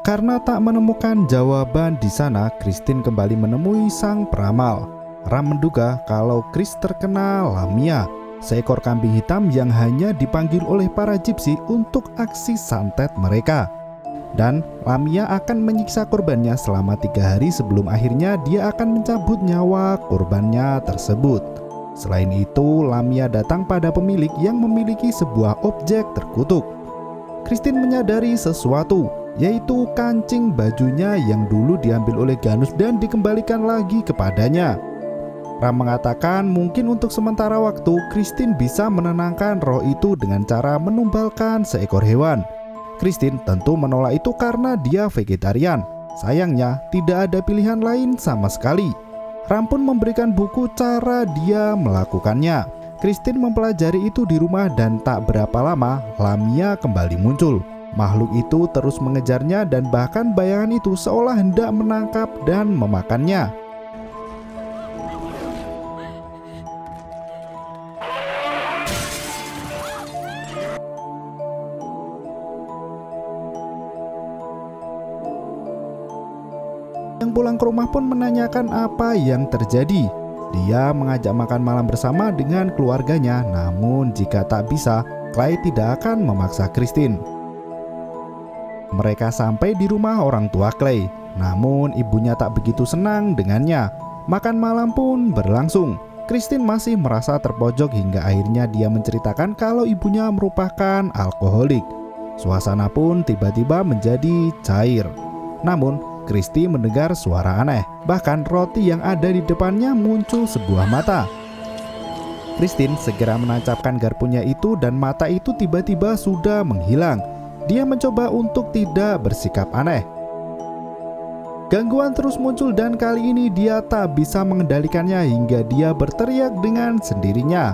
Karena tak menemukan jawaban di sana, Christine kembali menemui sang peramal. Ram menduga kalau Chris terkena Lamia, seekor kambing hitam yang hanya dipanggil oleh para gypsy untuk aksi santet mereka. Dan Lamia akan menyiksa korbannya selama 3 hari sebelum akhirnya dia akan mencabut nyawa korbannya tersebut. Selain itu, Lamia datang pada pemilik yang memiliki sebuah objek terkutuk. Christine menyadari sesuatu, yaitu kancing bajunya yang dulu diambil oleh Ganus dan dikembalikan lagi kepadanya. Ram mengatakan mungkin untuk sementara waktu Christine bisa menenangkan roh itu dengan cara menumbalkan seekor hewan. Christine tentu menolak itu karena dia vegetarian. Sayangnya tidak ada pilihan lain sama sekali. Ram pun memberikan buku cara dia melakukannya. Christine mempelajari itu di rumah dan tak berapa lama Lamia kembali muncul. Makhluk itu terus mengejarnya dan bahkan bayangan itu seolah hendak menangkap dan memakannya. Yang pulang ke rumah pun menanyakan apa yang terjadi. Dia mengajak makan malam bersama dengan keluarganya, namun jika tak bisa, Clay tidak akan memaksa Christine. Mereka sampai di rumah orang tua Clay, namun ibunya tak begitu senang dengannya. Makan malam pun berlangsung. Christine masih merasa terpojok hingga akhirnya dia menceritakan kalau ibunya merupakan alkoholik. Suasana pun tiba-tiba menjadi cair. Namun Christy mendengar suara aneh. Bahkan roti yang ada di depannya muncul sebuah mata. Christine segera menancapkan garpunya itu dan mata itu tiba-tiba sudah menghilang. Dia mencoba untuk tidak bersikap aneh. Gangguan terus muncul dan kali ini dia tak bisa mengendalikannya hingga dia berteriak dengan sendirinya.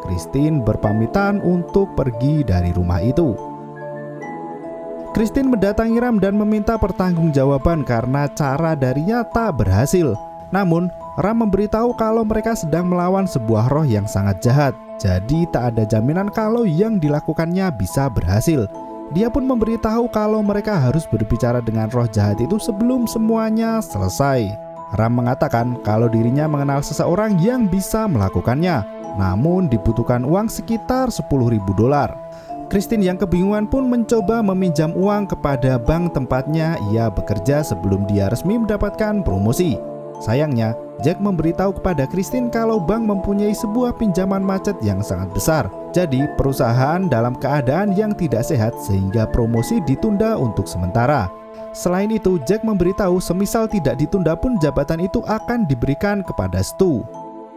Christine berpamitan untuk pergi dari rumah itu. Christine mendatangi Ram dan meminta pertanggungjawaban karena cara darinya tak berhasil. Namun Ram memberitahu kalau mereka sedang melawan sebuah roh yang sangat jahat. Jadi tak ada jaminan kalau yang dilakukannya bisa berhasil. Dia pun memberitahu kalau mereka harus berbicara dengan roh jahat itu sebelum semuanya selesai. Ram mengatakan kalau dirinya mengenal seseorang yang bisa melakukannya, namun dibutuhkan uang sekitar $10.000. Christine yang kebingungan pun mencoba meminjam uang kepada bank tempatnya ia bekerja sebelum dia resmi mendapatkan promosi. Sayangnya, Jack memberitahu kepada Christine kalau bank mempunyai sebuah pinjaman macet yang sangat besar. Jadi, perusahaan dalam keadaan yang tidak sehat sehingga promosi ditunda untuk sementara. Selain itu, Jack memberitahu semisal tidak ditunda pun jabatan itu akan diberikan kepada Stu.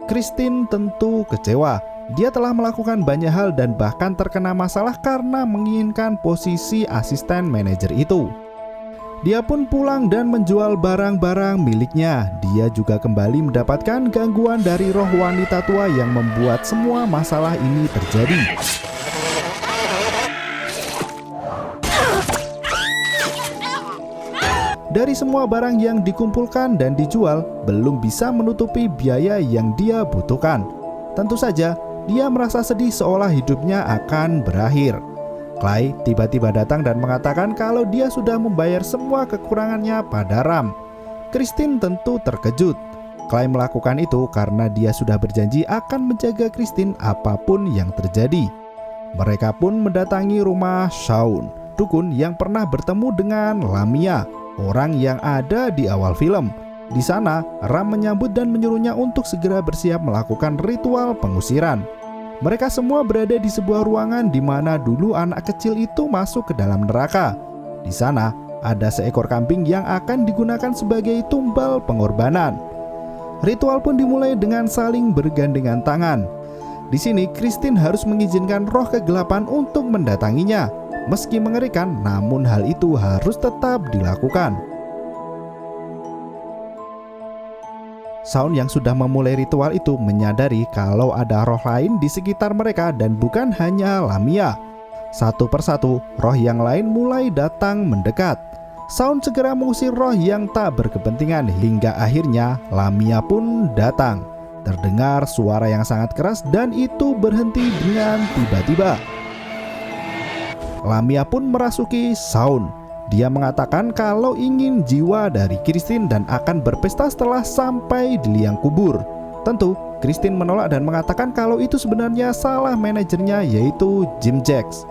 Christine tentu kecewa. Dia telah melakukan banyak hal dan bahkan terkena masalah karena menginginkan posisi asisten manajer itu. Dia pun pulang dan menjual barang-barang miliknya. Dia juga kembali mendapatkan gangguan dari roh wanita tua yang membuat semua masalah ini terjadi. Dari semua barang yang dikumpulkan dan dijual, belum bisa menutupi biaya yang dia butuhkan. Tentu saja, dia merasa sedih seolah hidupnya akan berakhir. Clay tiba-tiba datang dan mengatakan kalau dia sudah membayar semua kekurangannya pada Ram. Christine tentu terkejut. Clay melakukan itu karena dia sudah berjanji akan menjaga Christine apapun yang terjadi. Mereka pun mendatangi rumah Shaun, dukun yang pernah bertemu dengan Lamia, orang yang ada di awal film. Di sana, Ram menyambut dan menyuruhnya untuk segera bersiap melakukan ritual pengusiran. Mereka semua berada di sebuah ruangan di mana dulu anak kecil itu masuk ke dalam neraka. Di sana, ada seekor kambing yang akan digunakan sebagai tumbal pengorbanan. Ritual pun dimulai dengan saling bergandengan tangan. Di sini, Christine harus mengizinkan roh kegelapan untuk mendatanginya. Meski mengerikan, namun hal itu harus tetap dilakukan. Shaun yang sudah memulai ritual itu menyadari kalau ada roh lain di sekitar mereka dan bukan hanya Lamia. Satu persatu, roh yang lain mulai datang mendekat. Shaun segera mengusir roh yang tak berkepentingan hingga akhirnya Lamia pun datang. Terdengar suara yang sangat keras dan itu berhenti dengan tiba-tiba. Lamia pun merasuki Shaun. Dia mengatakan kalau ingin jiwa dari Christine dan akan berpesta setelah sampai di liang kubur. Tentu, Christine menolak dan mengatakan kalau itu sebenarnya salah manajernya, yaitu Jim Jacks.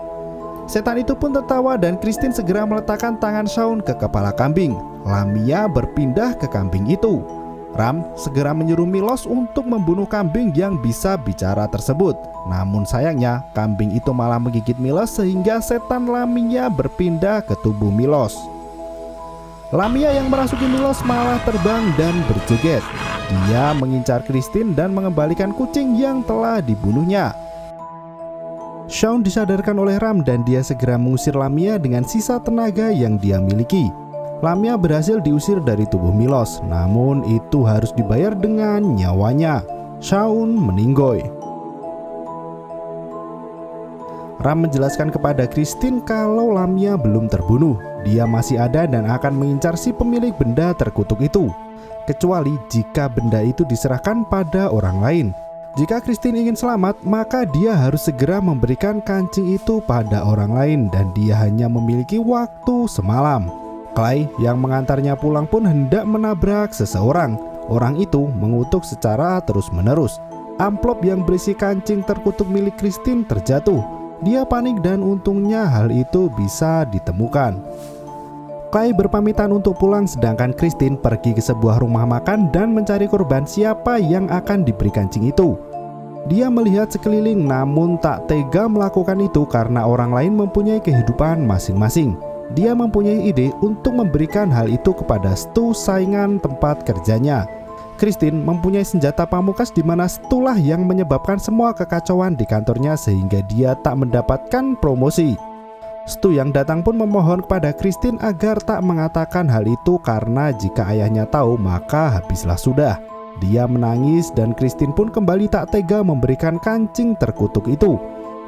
Setan itu pun tertawa dan Christine segera meletakkan tangan Shaun ke kepala kambing. Lamia berpindah ke kambing itu. Ram segera menyuruh Milos untuk membunuh kambing yang bisa bicara tersebut. Namun sayangnya, kambing itu malah menggigit Milos sehingga setan Lamia berpindah ke tubuh Milos. Lamia yang merasuki Milos malah terbang dan berjoget. Dia mengincar Christine dan mengembalikan kucing yang telah dibunuhnya. Shaun disadarkan oleh Ram dan dia segera mengusir Lamia dengan sisa tenaga yang dia miliki. Lamia berhasil diusir dari tubuh Milos, namun itu harus dibayar dengan nyawanya. Shaun meninggoy. Ram menjelaskan kepada Christine kalau Lamia belum terbunuh. Dia masih ada dan akan mengincar si pemilik benda terkutuk itu, kecuali jika benda itu diserahkan pada orang lain. Jika Christine ingin selamat, maka dia harus segera memberikan kancing itu pada orang lain dan dia hanya memiliki waktu semalam. Clay yang mengantarnya pulang pun hendak menabrak seseorang. Orang itu mengutuk secara terus-menerus. Amplop yang berisi kancing terkutuk milik Christine terjatuh. Dia panik dan untungnya hal itu bisa ditemukan. Clay berpamitan untuk pulang sedangkan Christine pergi ke sebuah rumah makan dan mencari korban siapa yang akan diberi kancing itu. Dia melihat sekeliling namun tak tega melakukan itu karena orang lain mempunyai kehidupan masing-masing. Dia mempunyai ide untuk memberikan hal itu kepada Stu, saingan tempat kerjanya. Christine mempunyai senjata pamungkas di mana Stu-lah yang menyebabkan semua kekacauan di kantornya sehingga dia tak mendapatkan promosi. Stu yang datang pun memohon kepada Christine agar tak mengatakan hal itu karena jika ayahnya tahu maka habislah sudah. Dia menangis dan Christine pun kembali tak tega memberikan kancing terkutuk itu.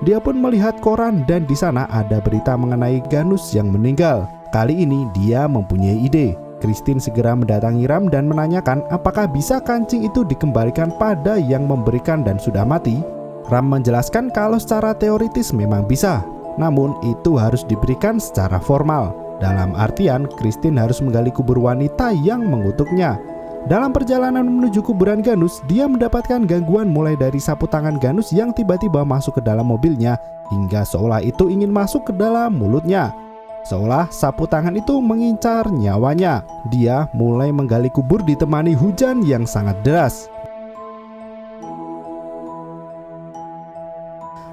Dia pun melihat koran dan di sana ada berita mengenai Ganus yang meninggal. Kali ini dia mempunyai ide. Christine segera mendatangi Ram dan menanyakan apakah bisa kancing itu dikembalikan pada yang memberikan dan sudah mati. Ram menjelaskan kalau secara teoritis memang bisa, namun itu harus diberikan secara formal. Dalam artian Christine harus menggali kubur wanita yang mengutuknya. Dalam perjalanan menuju kuburan Ganus, dia mendapatkan gangguan mulai dari sapu tangan Ganus yang tiba-tiba masuk ke dalam mobilnya hingga seolah itu ingin masuk ke dalam mulutnya. Seolah sapu tangan itu mengincar nyawanya. Dia mulai menggali kubur ditemani hujan yang sangat deras.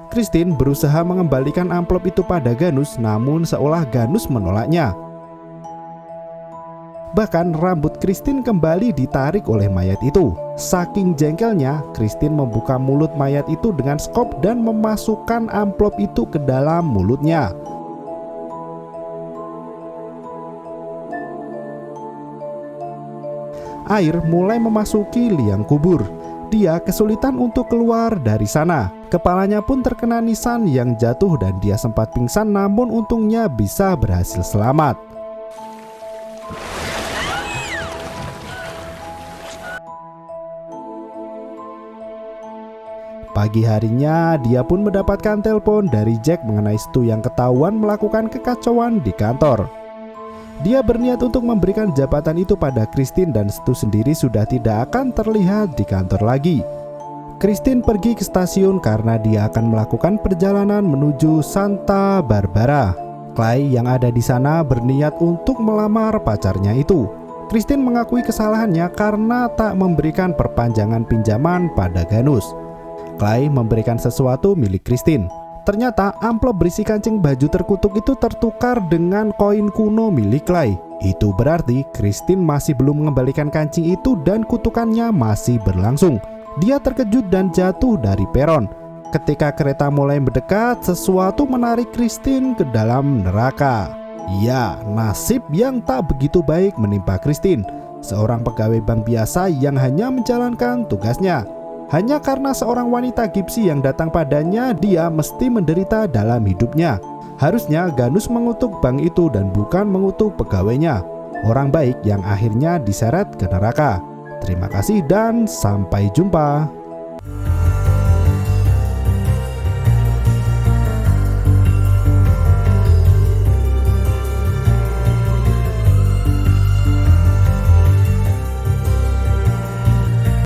Christine berusaha mengembalikan amplop itu pada Ganus, namun seolah Ganus menolaknya. Bahkan rambut Christine kembali ditarik oleh mayat itu. Saking jengkelnya, Christine membuka mulut mayat itu dengan skop dan memasukkan amplop itu ke dalam mulutnya. Air mulai memasuki liang kubur. Dia kesulitan untuk keluar dari sana. Kepalanya pun terkena nisan yang jatuh dan dia sempat pingsan, namun untungnya bisa berhasil selamat. Pagi harinya, dia pun mendapatkan telepon dari Jack mengenai Stu yang ketahuan melakukan kekacauan di kantor. Dia berniat untuk memberikan jabatan itu pada Christine dan Stu sendiri sudah tidak akan terlihat di kantor lagi. Christine pergi ke stasiun karena dia akan melakukan perjalanan menuju Santa Barbara. Clay yang ada di sana berniat untuk melamar pacarnya itu. Christine mengakui kesalahannya karena tak memberikan perpanjangan pinjaman pada Ganus. Clay memberikan sesuatu milik Christine. Ternyata amplop berisi kancing baju terkutuk itu tertukar dengan koin kuno milik Clay. Itu berarti Christine masih belum mengembalikan kancing itu dan kutukannya masih berlangsung. Dia terkejut dan jatuh dari peron. Ketika kereta mulai mendekat, sesuatu menarik Christine ke dalam neraka. Ya, nasib yang tak begitu baik menimpa Christine, seorang pegawai bank biasa yang hanya menjalankan tugasnya. Hanya karena seorang wanita Gypsy yang datang padanya, dia mesti menderita dalam hidupnya. Harusnya Ganus mengutuk bank itu dan bukan mengutuk pegawainya, orang baik yang akhirnya diseret ke neraka. Terima kasih dan sampai jumpa.